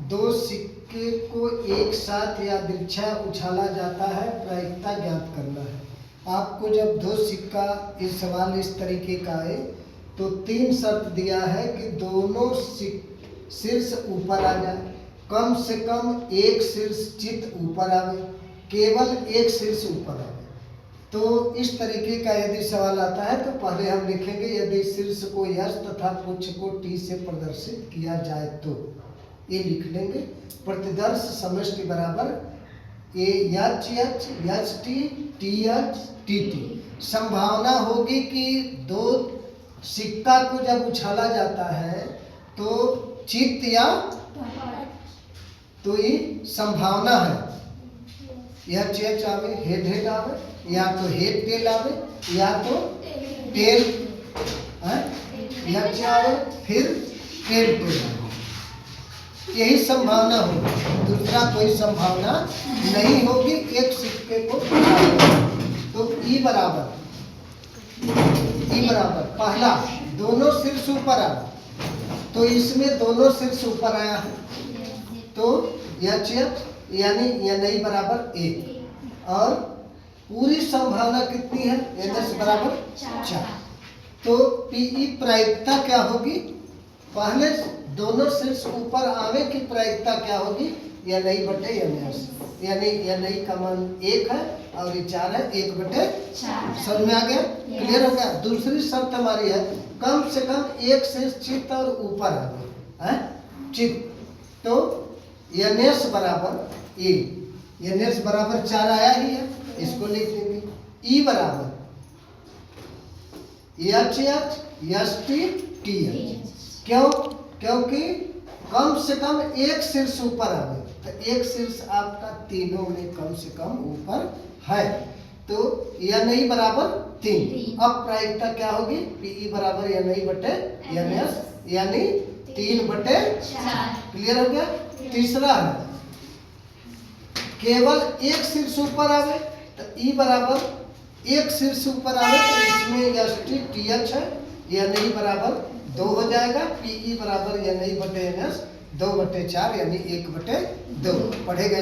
दो सिक्के को एक साथ या दीर्घा उछाला जाता है, प्रायिकता ज्ञात करना है। आपको जब दो सिक्का इस सवाल इस तरीके का आए तो तीन शर्त दिया है कि दोनों शीर्ष ऊपर आ जाए, कम से कम एक शीर्ष चित ऊपर आवे, केवल एक शीर्ष ऊपर आवे। तो इस तरीके का यदि सवाल आता है तो पहले हम लिखेंगे यदि शीर्ष को यश तथा पुच्छ को टी से प्रदर्शित किया जाए तो ये लिख लेंगे। प्रतिदर्श समष्टि बराबर ए यच यच यच टी टी यच टी टी। संभावना होगी कि दो सिक्का को जब उछाला जाता है तो चित्त या तो ये संभावना है यच यच आवे, हेड हेड आवे, या तो हेड टेल आवे या तो टेल यच आवे फिर टेल टेल आवे, यही संभावना होगी। दूसरा कोई संभावना नहीं होगी एक सिक्के को। तो ई बराबर पहला दोनों शीर्ष ऊपर आया, तो इसमें दोनों शीर्ष ऊपर आया है तो यच यच यानी नहीं बराबर एक, और पूरी संभावना कितनी है एनएस बराबर 4। तो पीई प्रायिकता क्या होगी, पहले दोनों शीर्ष ऊपर आवे की प्रायिकता क्या होगी या नहीं बटे एनएस, यानी या नहीं का मान 1 है और ये 4 है, 1/4। समझ में आ गया, क्लियर हो गया। दूसरी शर्त हमारी है कम से कम एक शीर्ष चित्त और ऊपर आवे है चित्त, तो एनएस बराबर ए, एनएस बराबर 4 आया ही है, इसको लिख देंगे। ई बराबर H H S T T H, क्यों, क्योंकि कम से कम एक शीर्ष ऊपर आवे, तो एक शीर्ष आपका तीनों में कम से कम ऊपर है, तो या नहीं बराबर 3। अब प्रायिकता क्या होगी, पीई बराबर या नहीं बटे एनएस यानी 3/4। क्लियर हो गया। तीसरा है केवल एक शीर्ष ऊपर आवे, तो ई बराबर एक शीर्ष ऊपर आवे तो इसमें एस टी टी एच है, या नहीं बराबर 2 हो जाएगा। पीई बराबर या नहीं बटे एनएस 2/4 यानी 1/2 पढ़ेगा।